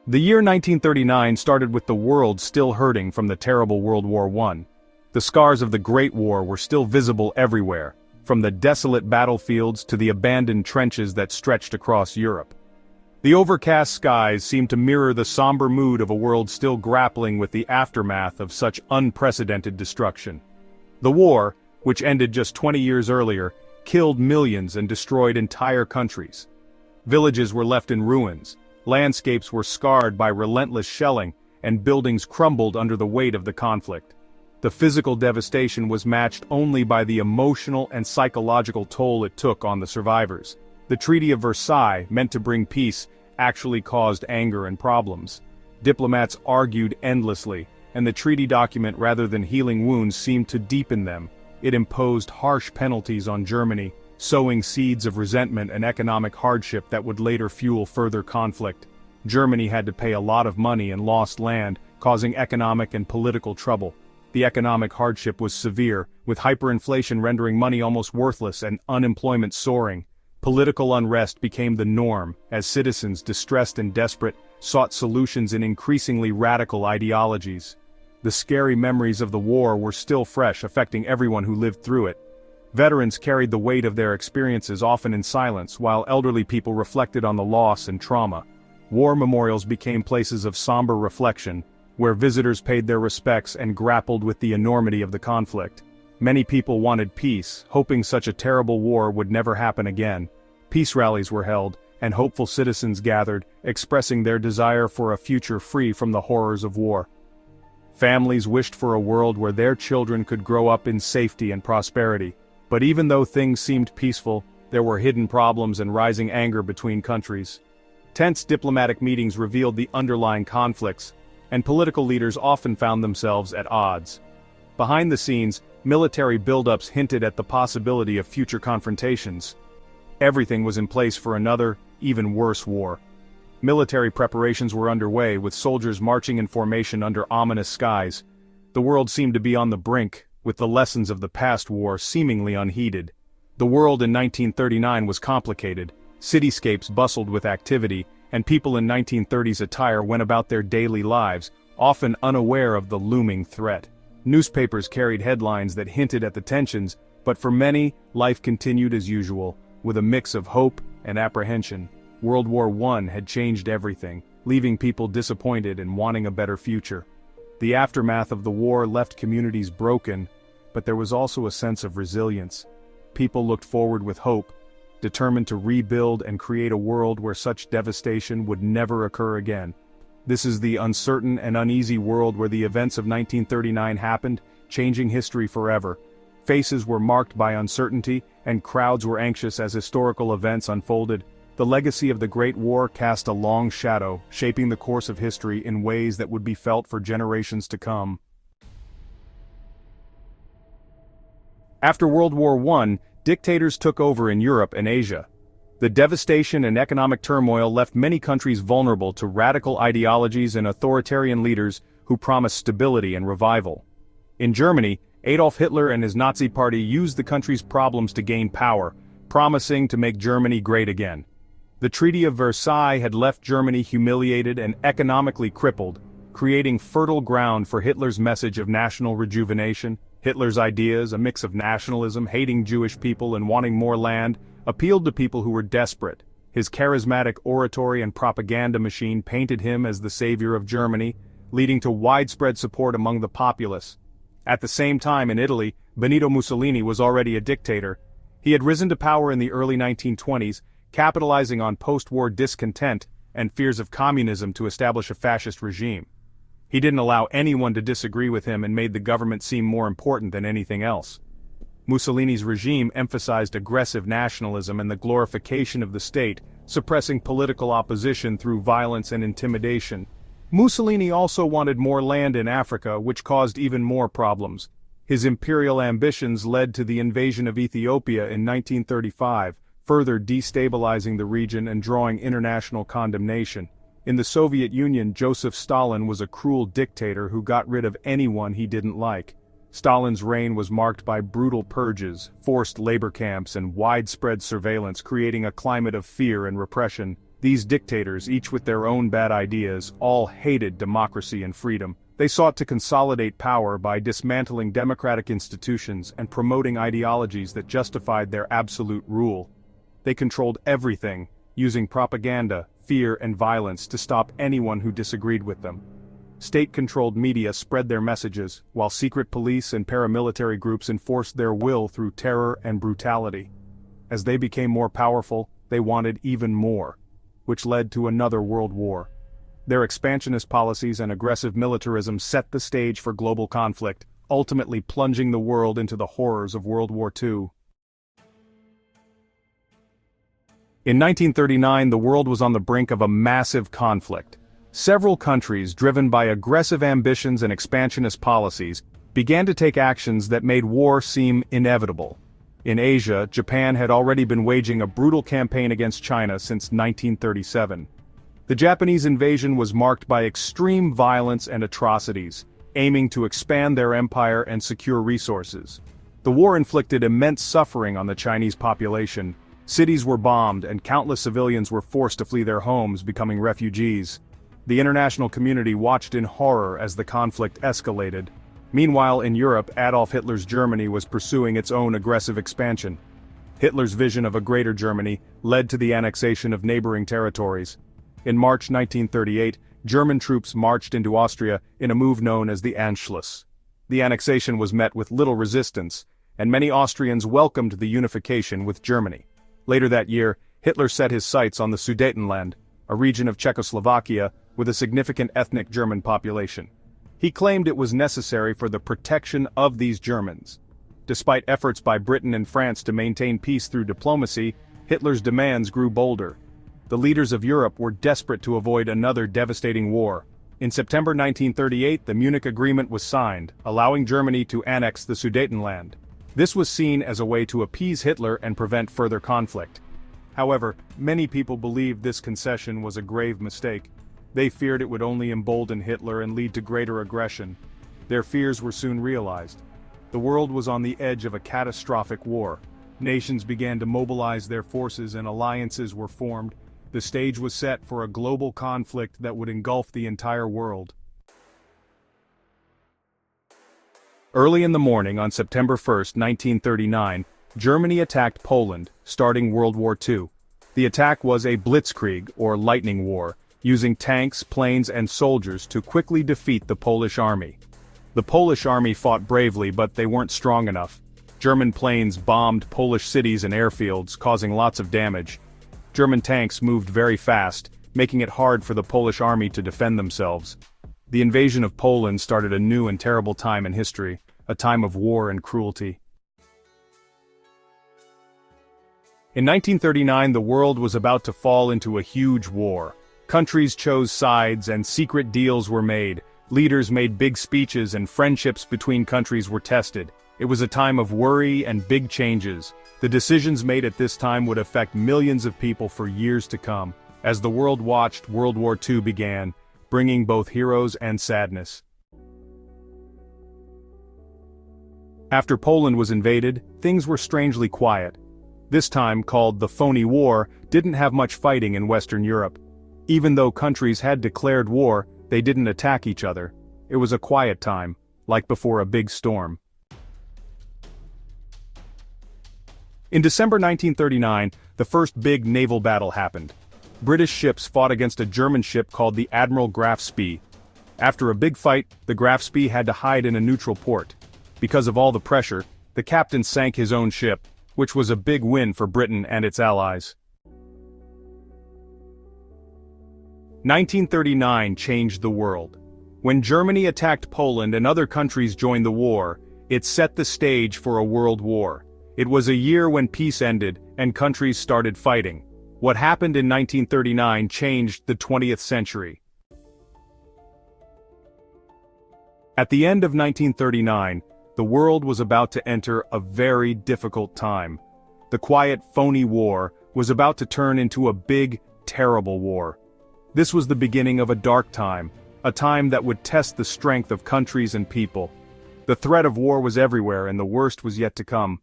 The year 1939 started with the world still hurting from the terrible World War I. The scars of the Great War were still visible everywhere, from the desolate battlefields to the abandoned trenches that stretched across Europe. The overcast skies seemed to mirror the somber mood of a world still grappling with the aftermath of such unprecedented destruction. The war, which ended just 20 years earlier, killed millions and destroyed entire countries. Villages were left in ruins, landscapes were scarred by relentless shelling, and buildings crumbled under the weight of the conflict. The physical devastation was matched only by the emotional and psychological toll it took on the survivors. The Treaty of Versailles, meant to bring peace, actually caused anger and problems. Diplomats argued endlessly, and the treaty document, rather than healing wounds, seemed to deepen them. It imposed harsh penalties on Germany, sowing seeds of resentment and economic hardship that would later fuel further conflict. Germany had to pay a lot of money and lost land, causing economic and political trouble. The economic hardship was severe, with hyperinflation rendering money almost worthless and unemployment soaring. Political unrest became the norm, as citizens, distressed and desperate, sought solutions in increasingly radical ideologies. The scary memories of the war were still fresh, affecting everyone who lived through it. Veterans carried the weight of their experiences often in silence, while elderly people reflected on the loss and trauma. War memorials became places of somber reflection, where visitors paid their respects and grappled with the enormity of the conflict. Many people wanted peace, hoping such a terrible war would never happen again. Peace rallies were held, and hopeful citizens gathered, expressing their desire for a future free from the horrors of war. Families wished for a world where their children could grow up in safety and prosperity. But even though things seemed peaceful, there were hidden problems and rising anger between countries. Tense diplomatic meetings revealed the underlying conflicts, and political leaders often found themselves at odds. Behind the scenes, military buildups hinted at the possibility of future confrontations. Everything was in place for another, even worse war. Military preparations were underway, with soldiers marching in formation under ominous skies. The world seemed to be on the brink, with the lessons of the past war seemingly unheeded. The world in 1939 was complicated. Cityscapes bustled with activity, and people in 1930s attire went about their daily lives, often unaware of the looming threat. Newspapers carried headlines that hinted at the tensions, but for many, life continued as usual, with a mix of hope and apprehension. World War I had changed everything, leaving people disappointed and wanting a better future. The aftermath of the war left communities broken, but there was also a sense of resilience. People looked forward with hope, determined to rebuild and create a world where such devastation would never occur again. This is the uncertain and uneasy world where the events of 1939 happened, changing history forever. Faces were marked by uncertainty, and crowds were anxious as historical events unfolded. The legacy of the Great War cast a long shadow, shaping the course of history in ways that would be felt for generations to come. After World War I, dictators took over in Europe and Asia. The devastation and economic turmoil left many countries vulnerable to radical ideologies and authoritarian leaders who promised stability and revival. In Germany, Adolf Hitler and his Nazi party used the country's problems to gain power, promising to make Germany great again. The Treaty of Versailles had left Germany humiliated and economically crippled, creating fertile ground for Hitler's message of national rejuvenation. Hitler's ideas, a mix of nationalism, hating Jewish people and wanting more land, appealed to people who were desperate. His charismatic oratory and propaganda machine painted him as the savior of Germany, leading to widespread support among the populace. At the same time in Italy, Benito Mussolini was already a dictator. He had risen to power in the early 1920s, capitalizing on post-war discontent and fears of communism to establish a fascist regime. He didn't allow anyone to disagree with him and made the government seem more important than anything else. Mussolini's regime emphasized aggressive nationalism and the glorification of the state, suppressing political opposition through violence and intimidation. Mussolini also wanted more land in Africa, which caused even more problems. His imperial ambitions led to the invasion of Ethiopia in 1935, further destabilizing the region and drawing international condemnation. In the Soviet Union, Joseph Stalin was a cruel dictator who got rid of anyone he didn't like. Stalin's reign was marked by brutal purges, forced labor camps, and widespread surveillance, creating a climate of fear and repression. These dictators, each with their own bad ideas, all hated democracy and freedom. They sought to consolidate power by dismantling democratic institutions and promoting ideologies that justified their absolute rule. They controlled everything, using propaganda, fear, and violence to stop anyone who disagreed with them. State-controlled media spread their messages, while secret police and paramilitary groups enforced their will through terror and brutality. As they became more powerful, they wanted even more, which led to another world war. Their expansionist policies and aggressive militarism set the stage for global conflict, ultimately plunging the world into the horrors of World War II. In 1939, the world was on the brink of a massive conflict. Several countries, driven by aggressive ambitions and expansionist policies, began to take actions that made war seem inevitable. In Asia, Japan had already been waging a brutal campaign against China since 1937. The Japanese invasion was marked by extreme violence and atrocities, aiming to expand their empire and secure resources. The war inflicted immense suffering on the Chinese population. Cities were bombed and countless civilians were forced to flee their homes, becoming refugees. The international community watched in horror as the conflict escalated. Meanwhile, in Europe, Adolf Hitler's Germany was pursuing its own aggressive expansion. Hitler's vision of a greater Germany led to the annexation of neighboring territories. In March 1938, German troops marched into Austria in a move known as the Anschluss. The annexation was met with little resistance, and many Austrians welcomed the unification with Germany. Later that year, Hitler set his sights on the Sudetenland, a region of Czechoslovakia with a significant ethnic German population. He claimed it was necessary for the protection of these Germans. Despite efforts by Britain and France to maintain peace through diplomacy, Hitler's demands grew bolder. The leaders of Europe were desperate to avoid another devastating war. In September 1938, the Munich Agreement was signed, allowing Germany to annex the Sudetenland. This was seen as a way to appease Hitler and prevent further conflict. However, many people believed this concession was a grave mistake. They feared it would only embolden Hitler and lead to greater aggression. Their fears were soon realized. The world was on the edge of a catastrophic war. Nations began to mobilize their forces and alliances were formed. The stage was set for a global conflict that would engulf the entire world. Early in the morning on September 1, 1939, Germany attacked Poland, starting World War II. The attack was a blitzkrieg, or lightning war, using tanks, planes, and soldiers to quickly defeat the Polish army. The Polish army fought bravely, but they weren't strong enough. German planes bombed Polish cities and airfields, causing lots of damage. German tanks moved very fast, making it hard for the Polish army to defend themselves. The invasion of Poland started a new and terrible time in history, a time of war and cruelty. In 1939, the world was about to fall into a huge war. Countries chose sides and secret deals were made. Leaders made big speeches and friendships between countries were tested. It was a time of worry and big changes. The decisions made at this time would affect millions of people for years to come. As the world watched, World War II began, bringing both heroes and sadness. After Poland was invaded, things were strangely quiet. This time, called the Phony War, didn't have much fighting in Western Europe. Even though countries had declared war, they didn't attack each other. It was a quiet time, like before a big storm. In December 1939, the first big naval battle happened. British ships fought against a German ship called the Admiral Graf Spee. After a big fight, the Graf Spee had to hide in a neutral port. Because of all the pressure, the captain sank his own ship, which was a big win for Britain and its allies. 1939 changed the world. When Germany attacked Poland and other countries joined the war, it set the stage for a world war. It was a year when peace ended and countries started fighting. What happened in 1939 changed the 20th century. At the end of 1939, the world was about to enter a very difficult time. The quiet, phony war was about to turn into a big, terrible war. This was the beginning of a dark time, a time that would test the strength of countries and people. The threat of war was everywhere and the worst was yet to come.